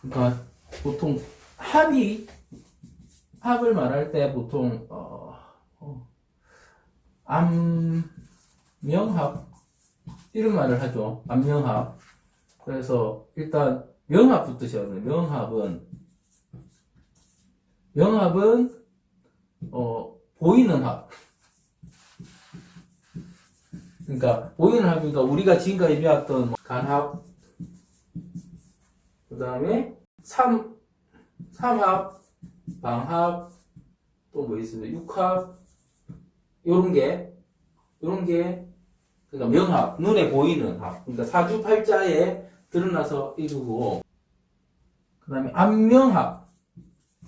그러니까 보통 합을 말할 때 보통 암명합 이런 말을 하죠. 암명합. 그래서 일단 명합부터 시작해요. 명합은 보이는 합. 그러니까 보이는 합이니까 우리가 지금까지 배웠던 간합, 그 다음에 삼합, 방합, 또 뭐 있습니다. 육합, 요런 게 그러니까 명합, 눈에 보이는 합. 그러니까 사주팔자에 드러나서 이루고, 그 다음에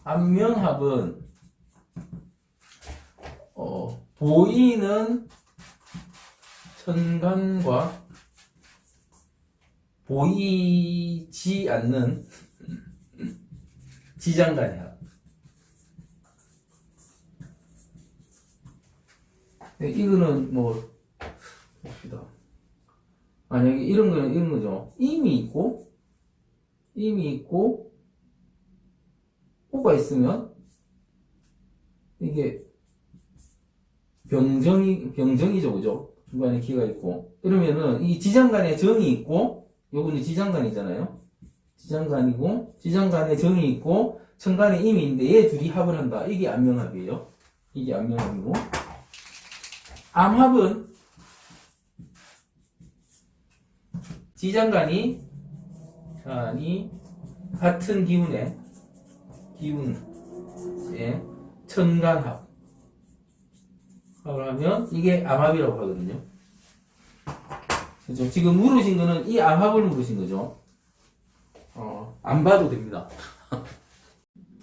안명합은 보이는 천간과 보이지 않는 지장간의 합. 이거는 뭐 봅시다. 만약에 이런 거는 이런 거죠. 임이 있고 호가 있으면 이게 병정이죠, 그죠? 중간에 기가 있고 이러면은 이 지장간에 정이 있고, 요거는 지장간이잖아요. 지장간에 정이 있고 천간에 임이 있는데 얘 둘이 합을 한다. 이게 안명합이에요. 이게 안명합이고, 암합은 지장간이 같은 기운에 천간합 합을 하면 이게 암합이라고 하거든요. 그죠? 지금 물으신 거는 이 암합을 물으신 거죠. 안 봐도 됩니다.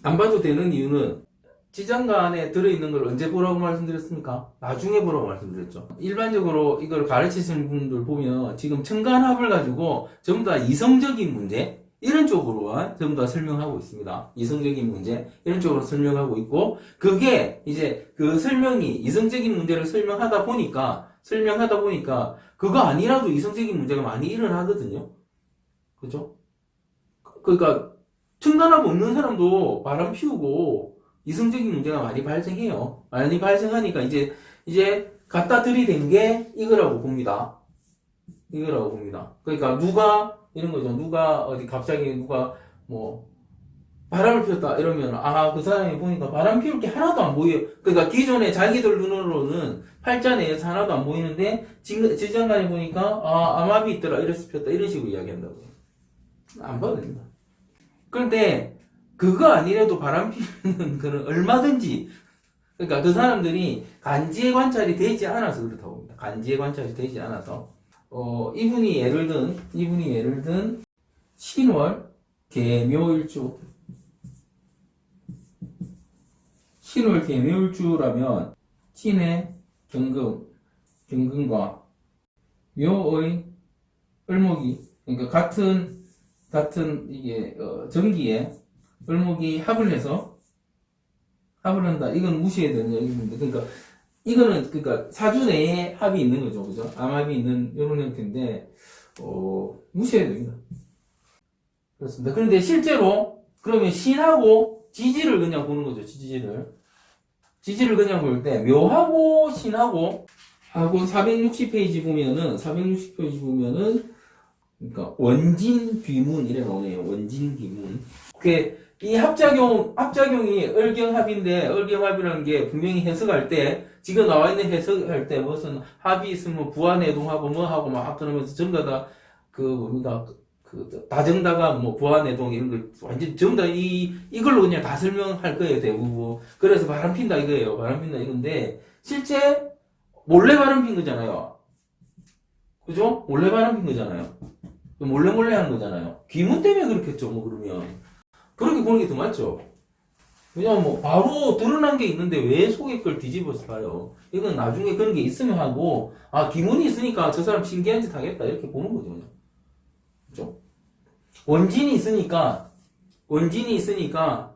안 봐도 되는 이유는 지장간에 들어있는 걸 언제 보라고 말씀드렸습니까? 나중에 보라고 말씀드렸죠. 일반적으로 이걸 가르치시는 분들 보면 지금 천간합을 가지고 전부 다 이성적인 문제 이런 쪽으로만 전부 다 설명하고 있습니다. 이성적인 문제 이런 쪽으로 설명하고 있고, 그게 이제 그 설명이 이성적인 문제를 설명하다 보니까 그거 아니라도 이성적인 문제가 많이 일어나거든요. 그죠? 그러니까 천간합 없는 사람도 바람 피우고 이성적인 문제가 많이 발생해요. 많이 발생하니까 이제 갖다 들이댄 게 이거라고 봅니다. 그러니까 이런 거죠. 누가 뭐 바람을 피웠다 이러면 그 사람이 보니까 바람 피울 게 하나도 안 보여요. 그러니까 기존에 자기들 눈으로는 팔자 내에서 하나도 안 보이는데 지장간에 보니까 암합이 있더라, 이래서 피웠다, 이런 식으로 이야기한다고요. 안 봐도 됩니다. 그런데 그거 아니라도 바람 피우는 거는 얼마든지, 그러니까 그 사람들이 간지의 관찰이 되지 않아서 그렇다고 봅니다. 간지의 관찰이 되지 않아서. 이분이 예를 든 신월 개묘일주라면 신의 경금과 묘의 을목이, 그러니까 같은 이게 정기에 을목이 합을 한다. 이건 무시해야 되는 얘기입니다. 그러니까 이거는 사주 내에 합이 있는 거죠, 그죠? 암합이 있는 이런 형태인데 무시해야 됩니다. 그렇습니다. 그런데 실제로 그러면 신하고 지지를 그냥 보는 거죠. 지지를 그냥 볼 때 묘하고 신하고 460페이지 보면은 그러니까 원진귀문 이래 나오네요. 원진귀문. 이 합작용이 을경합인데, 을경합이라는 게 분명히 해석할 때, 지금 나와 있는 해석할 때 무슨 합이 있으면 부화내동하고 뭐하고 막 그러면서 전부 다 다정다가 뭐 부화내동 이런 걸 완전 전부 다 이걸로 그냥 다 설명할 거예요, 대부분. 그래서 바람 핀다 이거예요. 바람 핀다 이건데, 실제 몰래 바람 핀 거잖아요. 그죠? 몰래 바람 핀 거잖아요. 몰래 하는 거잖아요. 귀문 때문에 그렇겠죠, 뭐 그러면. 그렇게 보는 게 더 맞죠? 왜냐면 뭐 바로 드러난 게 있는데 왜 속에 걸 뒤집어서 봐요? 이건 나중에 그런 게 있으면 하고, 기문이 있으니까 저 사람 신기한 짓 하겠다 이렇게 보는 거죠, 그냥. 그죠? 원진이 있으니까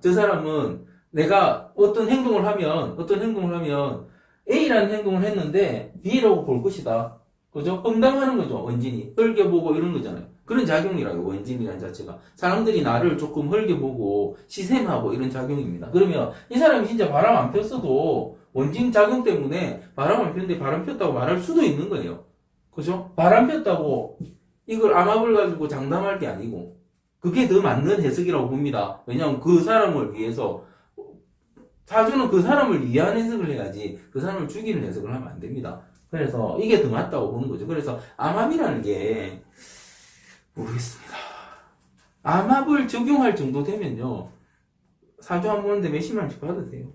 저 사람은 내가 어떤 행동을 하면 A라는 행동을 했는데 B라고 볼 것이다. 그죠? 험담하는 거죠, 원진이. 헐게보고 이런 거잖아요. 그런 작용이라고, 원진이라는 자체가. 사람들이 나를 조금 헐게보고, 시샘하고 이런 작용입니다. 그러면 이 사람이 진짜 바람 안 폈어도, 원진 작용 때문에 바람 안 폈는데 바람 폈다고 말할 수도 있는 거예요. 그죠? 바람 폈다고 이걸 암압을 가지고 장담할 게 아니고, 그게 더 맞는 해석이라고 봅니다. 왜냐하면 그 사람을 위해서, 사주는 그 사람을 위한 해석을 해야지, 그 사람을 죽이는 해석을 하면 안 됩니다. 그래서 이게 더 맞다고 보는 거죠. 그래서 암압이라는 게 모르겠습니다. 암압을 적용할 정도 되면요, 사주 한 보는데 몇십만씩 받으세요.